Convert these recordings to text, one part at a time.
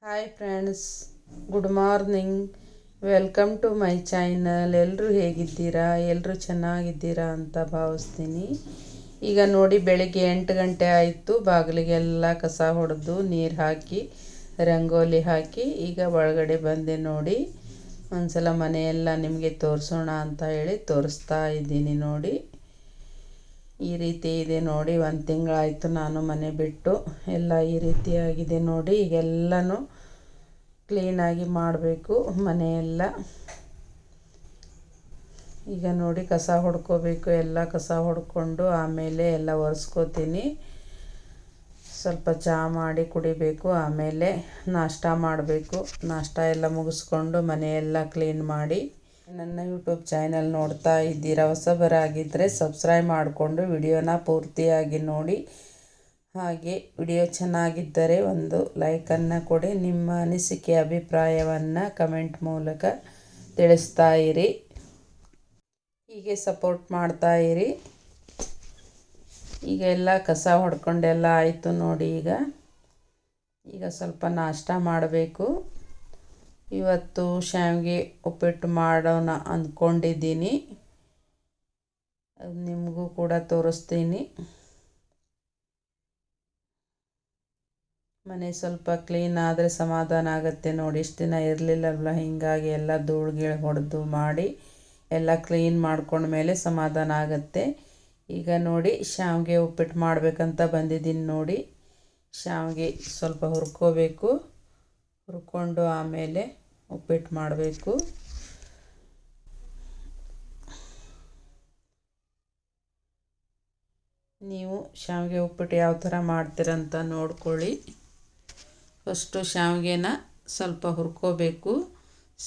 Hi friends, good morning. Welcome to my channel. ಎಲ್ಲರೂ ಹೇಗಿದ್ದೀರಾ? ಎಲ್ಲರೂ ಚೆನ್ನಾಗಿದ್ದೀರಾ ಅಂತ ಭಾವಿಸ್ತೀನಿ. ಈಗ ನೋಡಿ, ಬೆಳಿಗ್ಗೆ 8 ಗಂಟೆ ಆಯಿತು. ಬಾಗಿಲಿಗೆಲ್ಲ ಕಸ ಹೊಡೆದು ನೀರು ಹಾಕಿ ರಂಗೋಲಿ ಹಾಕಿ ಈಗ ಒಳಗಡೆ ಬಂದೆ. ನೋಡಿ, ಒಂದ್ಸಲ ಮನೆಯೆಲ್ಲ ನಿಮಗೆ ತೋರಿಸೋಣ ಅಂತ ಹೇಳಿ ತೋರಿಸ್ತಾ ಇದ್ದೀನಿ. ನೋಡಿ, ಈ ರೀತಿ ಇದೆ. ನೋಡಿ, 1 ತಿಂಗಳಾಯಿತು ನಾನು ಮನೆ ಬಿಟ್ಟು. ಎಲ್ಲ ಈ ರೀತಿಯಾಗಿದೆ ನೋಡಿ. ಈಗೆಲ್ಲನೂ ಕ್ಲೀನಾಗಿ ಮಾಡಬೇಕು ಮನೆಯೆಲ್ಲ. ಈಗ ನೋಡಿ, ಕಸ ಹೊಡ್ಕೋಬೇಕು. ಎಲ್ಲ ಕಸ ಹೊಡ್ಕೊಂಡು ಆಮೇಲೆ ಎಲ್ಲ ಒರೆಸ್ಕೋತೀನಿ. ಸ್ವಲ್ಪ ಚಹಾ ಮಾಡಿ ಕುಡಿಬೇಕು. ಆಮೇಲೆ ನಾಷ್ಟ ಮಾಡಬೇಕು. ನಾಷ್ಟ ಎಲ್ಲ ಮುಗಿಸ್ಕೊಂಡು ಮನೆಯೆಲ್ಲ ಕ್ಲೀನ್ ಮಾಡಿ. ನನ್ನ ಯೂಟ್ಯೂಬ್ ಚಾನಲ್ ನೋಡ್ತಾ ಇದ್ದೀರಾ? ಹೊಸಬರಾಗಿದ್ದರೆ ಸಬ್ಸ್ಕ್ರೈಬ್ ಮಾಡಿಕೊಂಡು ವಿಡಿಯೋನ ಪೂರ್ತಿಯಾಗಿ ನೋಡಿ. ಹಾಗೆ ವಿಡಿಯೋ ಚೆನ್ನಾಗಿದ್ದರೆ ಒಂದು ಲೈಕನ್ನು ಕೊಡಿ. ನಿಮ್ಮ ಅನಿಸಿಕೆ ಅಭಿಪ್ರಾಯವನ್ನು ಕಮೆಂಟ್ ಮೂಲಕ ತಿಳಿಸ್ತಾ ಇರಿ. ಹೀಗೆ ಸಪೋರ್ಟ್ ಮಾಡ್ತಾ ಇರಿ. ಈಗ ಎಲ್ಲ ಕಸ ಹೊಡ್ಕೊಂಡೆಲ್ಲ ಆಯಿತು ನೋಡಿ. ಈಗ ಸ್ವಲ್ಪ ನಾಷ್ಟ ಮಾಡಬೇಕು. ಇವತ್ತು ಶಾವಿಗೆ ಉಪ್ಪಿಟ್ಟು ಮಾಡೋಣ ಅಂದ್ಕೊಂಡಿದ್ದೀನಿ. ಅದು ನಿಮಗೂ ಕೂಡ ತೋರಿಸ್ತೀನಿ. ಮನೆ ಸ್ವಲ್ಪ ಕ್ಲೀನ್ ಆದರೆ ಸಮಾಧಾನ ಆಗುತ್ತೆ ನೋಡಿ. ಇಷ್ಟು ದಿನ ಇರಲಿಲ್ಲವಲ್ಲ, ಹೀಗಾಗಿ ಎಲ್ಲ ಧೂಳು ಗೀಳು ಹೊಡೆದು ಮಾಡಿ ಎಲ್ಲ ಕ್ಲೀನ್ ಮಾಡ್ಕೊಂಡ್ಮೇಲೆ ಸಮಾಧಾನ ಆಗುತ್ತೆ. ಈಗ ನೋಡಿ, ಶಾವಿಗೆ ಉಪ್ಪಿಟ್ಟು ಮಾಡಬೇಕಂತ ಬಂದಿದ್ದೀನಿ ನೋಡಿ. ಶಾವಿಗೆ ಸ್ವಲ್ಪ ಹುರ್ಕೋಬೇಕು. ಹುರ್ಕೊಂಡು ಆಮೇಲೆ ಉಪ್ಪಿಟ್ಟು ಮಾಡಬೇಕು. ನೀವು ಶಾವಿಗೆ ಉಪ್ಪಿಟ್ಟು ಯಾವ ಥರ ಮಾಡ್ತೀರಂತ ನೋಡ್ಕೊಳ್ಳಿ. ಫಸ್ಟು ಶಾವಿಗೆನ ಸ್ವಲ್ಪ ಹುರ್ಕೋಬೇಕು.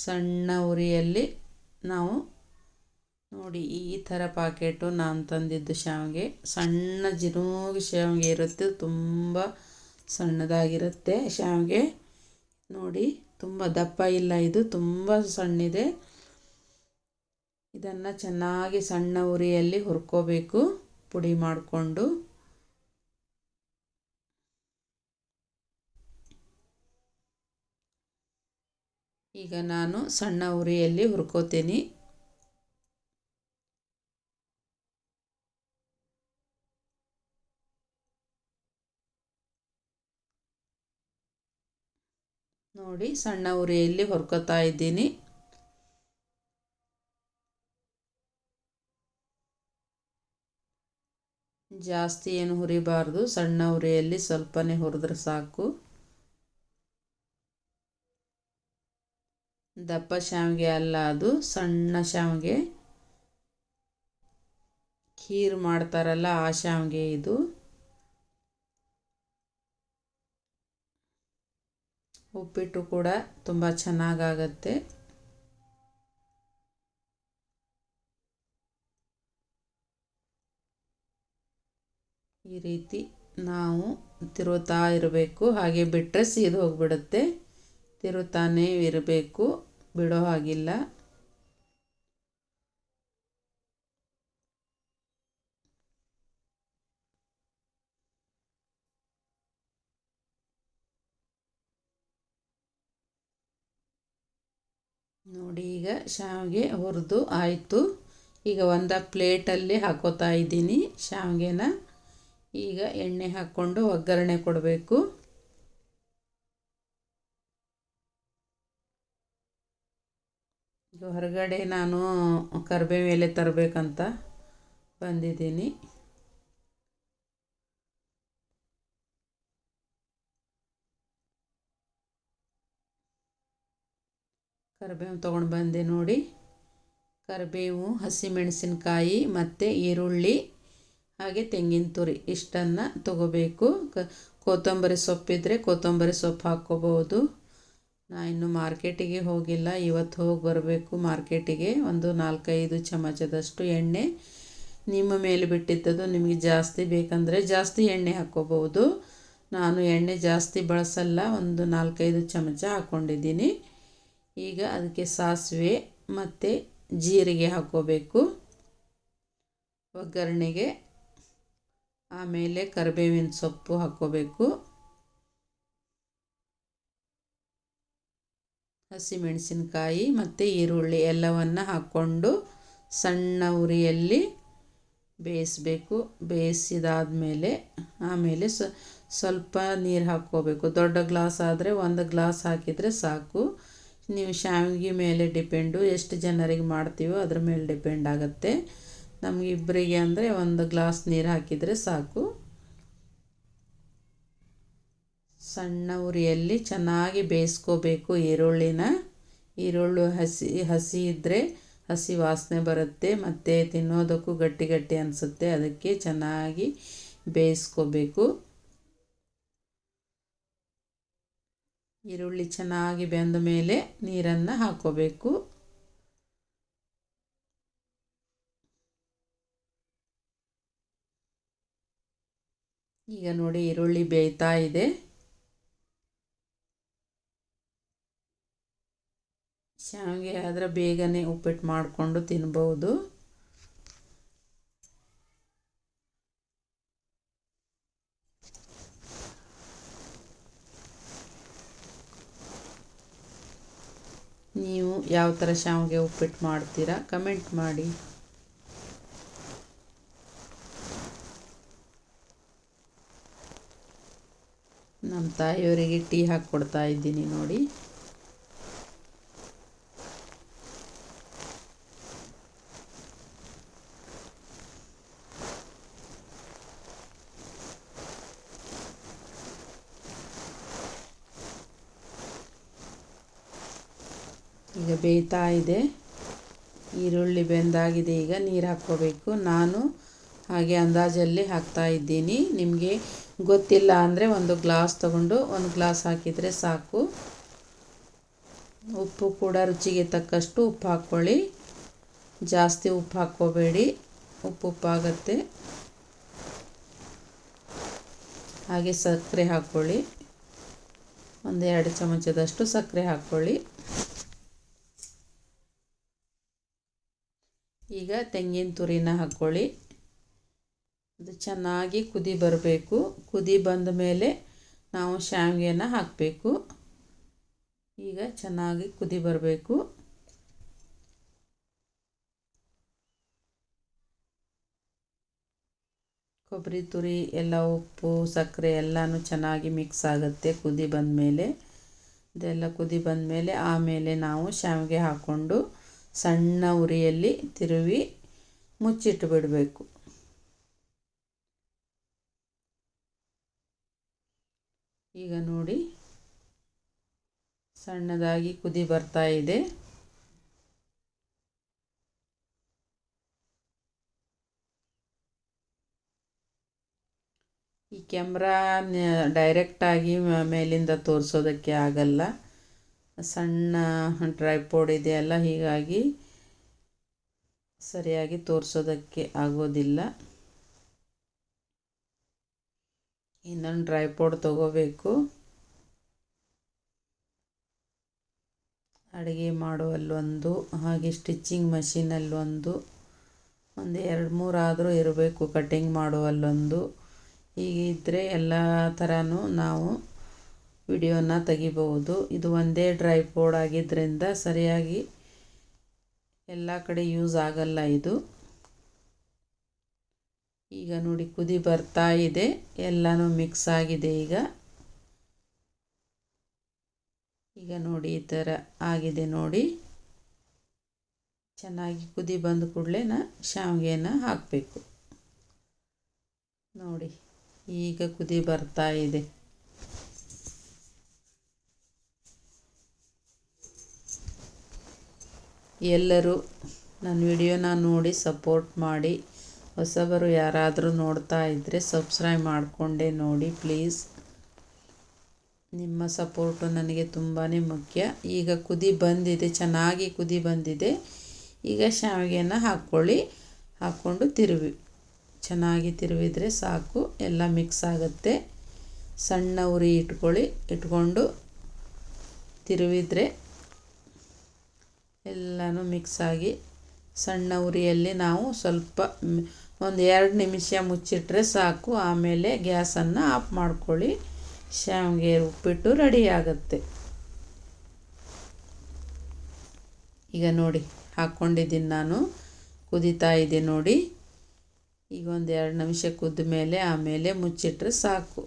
ಸಣ್ಣ ಉರಿಯಲ್ಲಿ ನಾವು ನೋಡಿ, ಈ ಥರ ಪಾಕೆಟು ನಾನು ತಂದಿದ್ದು ಶಾವಿಗೆ. ಸಣ್ಣ ಜಿನೋಗಿ ಶಾವಿಗೆ ಇರುತ್ತೆ, ತುಂಬ ಸಣ್ಣದಾಗಿರುತ್ತೆ ಶಾವಿಗೆ ನೋಡಿ. ತುಂಬ ದಪ್ಪ ಇಲ್ಲ, ಇದು ತುಂಬ ಸಣ್ಣಿದೆ. ಇದನ್ನು ಚೆನ್ನಾಗಿ ಸಣ್ಣ ಉರಿಯಲ್ಲಿ ಹುರ್ಕೋಬೇಕು, ಪುಡಿ ಮಾಡಿಕೊಂಡು. ಈಗ ನಾನು ಸಣ್ಣ ಉರಿಯಲ್ಲಿ ಹುರ್ಕೋತೀನಿ. ನೋಡಿ, ಸಣ್ಣ ಉರಿಯಲ್ಲಿ ಹುರ್ಕೋತಾ ಇದ್ದೀನಿ. ಜಾಸ್ತಿ ಏನು ಹುರಿಬಾರ್ದು, ಸಣ್ಣ ಉರಿಯಲ್ಲಿ ಸ್ವಲ್ಪನೇ ಹುರಿದ್ರೆ ಸಾಕು. ದಪ್ಪ ಶಾವಿಗೆ ಅಲ್ಲ, ಅದು ಸಣ್ಣ ಶಾವಿಗೆ. ಖೀರ್ ಮಾಡ್ತಾರಲ್ಲ ಆ ಶಾವಿಗೆ ಇದು. ಉಪ್ಪಿಟ್ಟು ಕೂಡ ತುಂಬ ಚೆನ್ನಾಗಾಗತ್ತೆ. ಈ ರೀತಿ ನಾವು ತಿರುತ್ತಾ ಇರಬೇಕು. ಹಾಗೆ ಬಿಟ್ಟರೆ ಸೀದು ಹೋಗಿಬಿಡುತ್ತೆ. ತಿರುತ್ತಾನೇ ಇರಬೇಕು, ಬಿಡೋ ಹಾಗಿಲ್ಲ. ನೋಡಿ, ಈಗ ಶಾವಿಗೆ ಹುರಿದು ಆಯಿತು. ಈಗ ಒಂದು ಪ್ಲೇಟಲ್ಲಿ ಹಾಕೋತಾ ಇದ್ದೀನಿ ಶಾವಿಗೆನ. ಈಗ ಎಣ್ಣೆ ಹಾಕ್ಕೊಂಡು ಒಗ್ಗರಣೆ ಕೊಡಬೇಕು. ಈಗ ಹೊರಗಡೆ ನಾನು ಕರಿಬೇವು ಎಲೆ ತರಬೇಕಂತ ಬಂದಿದ್ದೀನಿ. ಕರಿಬೇವು ತೊಗೊಂಡು ಬಂದೆ ನೋಡಿ. ಕರಿಬೇವು, ಹಸಿಮೆಣಸಿನ್ಕಾಯಿ ಮತ್ತು ಈರುಳ್ಳಿ, ಹಾಗೆ ತೆಂಗಿನ ತುರಿ ಇಷ್ಟನ್ನು ತೊಗೋಬೇಕು. ಕೊತ್ತಂಬರಿ ಸೊಪ್ಪಿದ್ದರೆ ಕೊತ್ತಂಬರಿ ಸೊಪ್ಪು ಹಾಕ್ಕೋಬೋದು. ನಾನು ಇನ್ನೂ ಮಾರ್ಕೆಟಿಗೆ ಹೋಗಿಲ್ಲ, ಇವತ್ತು ಹೋಗಿ ಬರಬೇಕು ಮಾರ್ಕೆಟಿಗೆ. ಒಂದು 4-5 ಚಮಚದಷ್ಟು ಎಣ್ಣೆ ನಿಮ್ಮ ಮೇಲೆ ಬಿಟ್ಟಿದ್ದದು. ನಿಮಗೆ ಜಾಸ್ತಿ ಬೇಕಂದರೆ ಜಾಸ್ತಿ ಎಣ್ಣೆ ಹಾಕ್ಕೋಬೋದು. ನಾನು ಎಣ್ಣೆ ಜಾಸ್ತಿ ಬಳಸಲ್ಲ, ಒಂದು 4-5 ಚಮಚ ಹಾಕ್ಕೊಂಡಿದ್ದೀನಿ. ಈಗ ಅದಕ್ಕೆ ಸಾಸಿವೆ ಮತ್ತು ಜೀರಿಗೆ ಹಾಕ್ಕೋಬೇಕು ಒಗ್ಗರಣೆಗೆ. ಆಮೇಲೆ ಕರಿಬೇವಿನ ಸೊಪ್ಪು ಹಾಕ್ಕೋಬೇಕು. ಹಸಿಮೆಣಸಿನಕಾಯಿ ಮತ್ತು ಈರುಳ್ಳಿ ಎಲ್ಲವನ್ನು ಹಾಕ್ಕೊಂಡು ಸಣ್ಣ ಉರಿಯಲ್ಲಿ ಬೇಯಿಸಬೇಕು. ಬೇಯಿಸಿದಾದ್ಮೇಲೆ ಆಮೇಲೆ ಸ್ವಲ್ಪ ನೀರು ಹಾಕ್ಕೋಬೇಕು. ದೊಡ್ಡ ಗ್ಲಾಸ್ ಆದರೆ 1 ಗ್ಲಾಸ್ ಹಾಕಿದರೆ ಸಾಕು. ನೀವು ಶಾವಿಗೆ ಮೇಲೆ ಡಿಪೆಂಡು, ಎಷ್ಟು ಜನರಿಗೆ ಮಾಡ್ತೀವೋ ಅದ್ರ ಮೇಲೆ ಡಿಪೆಂಡ್ ಆಗುತ್ತೆ. ನಮಗೆ ಇಬ್ಬರಿಗೆ ಅಂದರೆ 1 ಗ್ಲಾಸ್ ನೀರು ಹಾಕಿದರೆ ಸಾಕು. ಸಣ್ಣ ಉರಿಯಲ್ಲಿ ಚೆನ್ನಾಗಿ ಬೇಯಿಸ್ಕೋಬೇಕು ಈರುಳ್ಳಿ ಹಸಿ ಇದ್ದರೆ ಹಸಿ ವಾಸನೆ ಬರುತ್ತೆ ಮತ್ತು ತಿನ್ನೋದಕ್ಕೂ ಗಟ್ಟಿ ಗಟ್ಟಿ ಅನಿಸುತ್ತೆ. ಅದಕ್ಕೆ ಚೆನ್ನಾಗಿ ಬೇಯಿಸ್ಕೋಬೇಕು. ಈರುಳ್ಳಿ ಚೆನ್ನಾಗಿ ಬೆಂದ ಮೇಲೆ ನೀರನ್ನು ಹಾಕ್ಕೋಬೇಕು. ಈಗ ನೋಡಿ ಈರುಳ್ಳಿ ಬೇಯ್ತಾ ಇದೆ. ಶಾವಿಗೆ ಆದರೆ ಬೇಗನೆ ಉಪ್ಪಿಟ್ಟು ಮಾಡಿಕೊಂಡು ತಿನ್ಬೋದು. ನೀವು ಯಾವ ಥರ ಶಾವಿಗೆ ಉಪ್ಪಿಟ್ಟು ಮಾಡ್ತೀರಾ ಕಮೆಂಟ್ ಮಾಡಿ. ನಮ್ಮ ತಾಯಿಯವರಿಗೆ ಟೀ ಹಾಕ್ಕೊಡ್ತಾ ಇದ್ದೀನಿ ನೋಡಿ. ಈಗ ಬೇಯ್ತಾ ಇದೆ, ಈರುಳ್ಳಿ ಬೆಂದಾಗಿದೆ. ಈಗ ನೀರು ಹಾಕ್ಕೋಬೇಕು. ನಾನು ಹಾಗೆ ಅಂದಾಜಲ್ಲಿ ಹಾಕ್ತಾ ಇದ್ದೀನಿ. ನಿಮಗೆ ಗೊತ್ತಿಲ್ಲ ಅಂದರೆ 1 ಗ್ಲಾಸ್ ತಗೊಂಡು 1 ಗ್ಲಾಸ್ ಹಾಕಿದರೆ ಸಾಕು. ಉಪ್ಪು ಕೂಡ ರುಚಿಗೆ ತಕ್ಕಷ್ಟು ಉಪ್ಪು ಹಾಕ್ಕೊಳ್ಳಿ. ಜಾಸ್ತಿ ಉಪ್ಪು ಹಾಕ್ಕೋಬೇಡಿ, ಉಪ್ಪಾಗುತ್ತೆ. ಹಾಗೆ ಸಕ್ಕರೆ ಹಾಕ್ಕೊಳ್ಳಿ. 1-2 ಚಮಚದಷ್ಟು ಸಕ್ಕರೆ ಹಾಕ್ಕೊಳ್ಳಿ. ಈಗ ತೆಂಗಿನ ತುರಿನ ಹಾಕ್ಕೊಳ್ಳಿ. ಅದು ಚೆನ್ನಾಗಿ ಕುದಿ ಬರಬೇಕು. ಕುದಿ ಬಂದ ಮೇಲೆ ನಾವು ಶಾವಿಗೆನ ಹಾಕಬೇಕು. ಈಗ ಚೆನ್ನಾಗಿ ಕುದಿ ಬರಬೇಕು. ಕೊಬ್ಬರಿ ತುರಿ ಎಲ್ಲ ಉಪ್ಪು ಸಕ್ಕರೆ ಎಲ್ಲನೂ ಚೆನ್ನಾಗಿ ಮಿಕ್ಸ್ ಆಗುತ್ತೆ ಕುದಿ ಬಂದ ಮೇಲೆ. ಇದೆಲ್ಲ ಕುದಿ ಬಂದ ಮೇಲೆ ಆಮೇಲೆ ನಾವು ಶಾವಿಗೆ ಹಾಕ್ಕೊಂಡು ಸಣ್ಣ ಉರಿಯಲ್ಲಿ ತಿರುವಿ ಮುಚ್ಚಿಟ್ಟು ಬಿಡಬೇಕು. ಈಗ ನೋಡಿ ಸಣ್ಣದಾಗಿ ಕುದಿ ಬರ್ತಾ ಇದೆ. ಈ ಕ್ಯಾಮ್ರಾ ಡೈರೆಕ್ಟಾಗಿ ಮೇಲಿಂದ ತೋರಿಸೋದಕ್ಕೆ ಆಗಲ್ಲ. ಸಣ್ಣ ಟ್ರೈಪಾಡ್ ಇದೆಯಲ್ಲ, ಹೀಗಾಗಿ ಸರಿಯಾಗಿ ತೋರಿಸೋದಕ್ಕೆ ಆಗೋದಿಲ್ಲ. ಇನ್ನೊಂದು ಟ್ರೈಪಾಡ್ ತಗೋಬೇಕು. ಅಡುಗೆ ಮಾಡುವಲ್ಲೊಂದು, ಹಾಗೆ ಸ್ಟಿಚ್ಚಿಂಗ್ ಮಷೀನಲ್ಲೊಂದು, 2-3 ಆದರೂ ಇರಬೇಕು. ಕಟ್ಟಿಂಗ್ ಮಾಡುವಲ್ಲೊಂದು. ಹೀಗಿದ್ದರೆ ಎಲ್ಲ ಥರನೂ ನಾವು ವಿಡಿಯೋನ ತೆಗಿಬಹುದು. ಇದು ಒಂದೇ ಟ್ರೈಪಾಡ್ ಆಗಿದ್ದರಿಂದ ಸರಿಯಾಗಿ ಎಲ್ಲ ಕಡೆ ಯೂಸ್ ಆಗಲ್ಲ ಇದು. ಈಗ ನೋಡಿ ಕುದಿ ಬರ್ತಾ ಇದೆ, ಎಲ್ಲನೂ ಮಿಕ್ಸ್ ಆಗಿದೆ. ಈಗ ನೋಡಿ ಈ ಥರ ಆಗಿದೆ ನೋಡಿ. ಚೆನ್ನಾಗಿ ಕುದಿ ಬಂದ ಕೂಡಲೇ ಶಾವಿಗೆನ ಹಾಕಬೇಕು. ನೋಡಿ ಈಗ ಕುದಿ ಬರ್ತಾ ಇದೆ. ಎಲ್ಲರೂ ನನ್ನ ವಿಡಿಯೋನ ನೋಡಿ ಸಪೋರ್ಟ್ ಮಾಡಿ. ಹೊಸಬರು ಯಾರಾದರೂ ನೋಡ್ತಾ ಇದ್ದರೆ ಸಬ್ಸ್ಕ್ರೈಬ್ ಮಾಡಿಕೊಂಡೆ ನೋಡಿ ಪ್ಲೀಸ್. ನಿಮ್ಮ ಸಪೋರ್ಟು ನನಗೆ ತುಂಬಾ ಮುಖ್ಯ. ಈಗ ಕುದಿ ಬಂದಿದೆ, ಚೆನ್ನಾಗಿ ಕುದಿ ಬಂದಿದೆ. ಈಗ ಶಾವಿಗೆನ ಹಾಕ್ಕೊಳ್ಳಿ. ಹಾಕ್ಕೊಂಡು ಚೆನ್ನಾಗಿ ತಿರುವಿದರೆ ಸಾಕು, ಎಲ್ಲ ಮಿಕ್ಸ್ ಆಗುತ್ತೆ. ಸಣ್ಣ ಉರಿ ಇಟ್ಕೊಂಡು ತಿರುವಿದರೆ ಎಲ್ಲನೂ ಮಿಕ್ಸ್ ಆಗಿ ಸಣ್ಣ ಉರಿಯಲ್ಲಿ ನಾವು ಸ್ವಲ್ಪ 1-2 ನಿಮಿಷ ಮುಚ್ಚಿಟ್ರೆ ಸಾಕು. ಆಮೇಲೆ ಗ್ಯಾಸನ್ನು ಆಫ್ ಮಾಡ್ಕೊಳ್ಳಿ. ಶಾವಿಗೆ ಉಪ್ಪಿಟ್ಟು ರೆಡಿ ಆಗುತ್ತೆ. ಈಗ ನೋಡಿ ಹಾಕ್ಕೊಂಡಿದ್ದೀನಿ ನಾನು, ಕುದೀತಾ ಇದೆ ನೋಡಿ. ಈಗ ಒಂದು 2 ನಿಮಿಷ ಕುದ್ದ ಮೇಲೆ ಆಮೇಲೆ ಮುಚ್ಚಿಟ್ರೆ ಸಾಕು.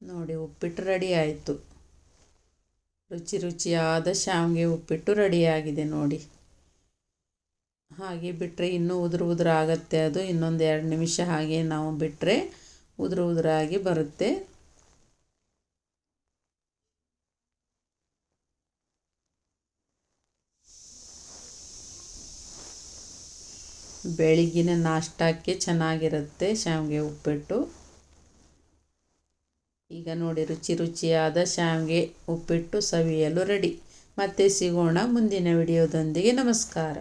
ನೋಡಿ ಉಪ್ಪಿಟ್ಟು ರೆಡಿ ಆಯಿತು. ರುಚಿಯಾದ ಶಾವಿಗೆ ಉಪ್ಪಿಟ್ಟು ರೆಡಿಯಾಗಿದೆ ನೋಡಿ. ಹಾಗೆ ಬಿಟ್ಟರೆ ಇನ್ನೂ ಉದುರು ಆಗುತ್ತೆ. ಅದು ಇನ್ನೊಂದು 2 ನಿಮಿಷ ಹಾಗೆ ನಾವು ಬಿಟ್ಟರೆ ಉದುರಾಗಿ ಬರುತ್ತೆ. ಬೆಳಗಿನ ನಾಷ್ಟಕ್ಕೆ ಚೆನ್ನಾಗಿರುತ್ತೆ ಶಾವಿಗೆ ಉಪ್ಪಿಟ್ಟು. ಈಗ ನೋಡಿ ರುಚಿಯಾದ ಶಾವಿಗೆ ಉಪ್ಪಿಟ್ಟು ಸವಿಯಲು ರೆಡಿ. ಮತ್ತೆ ಸಿಗೋಣ ಮುಂದಿನ ವಿಡಿಯೋದೊಂದಿಗೆ. ನಮಸ್ಕಾರ.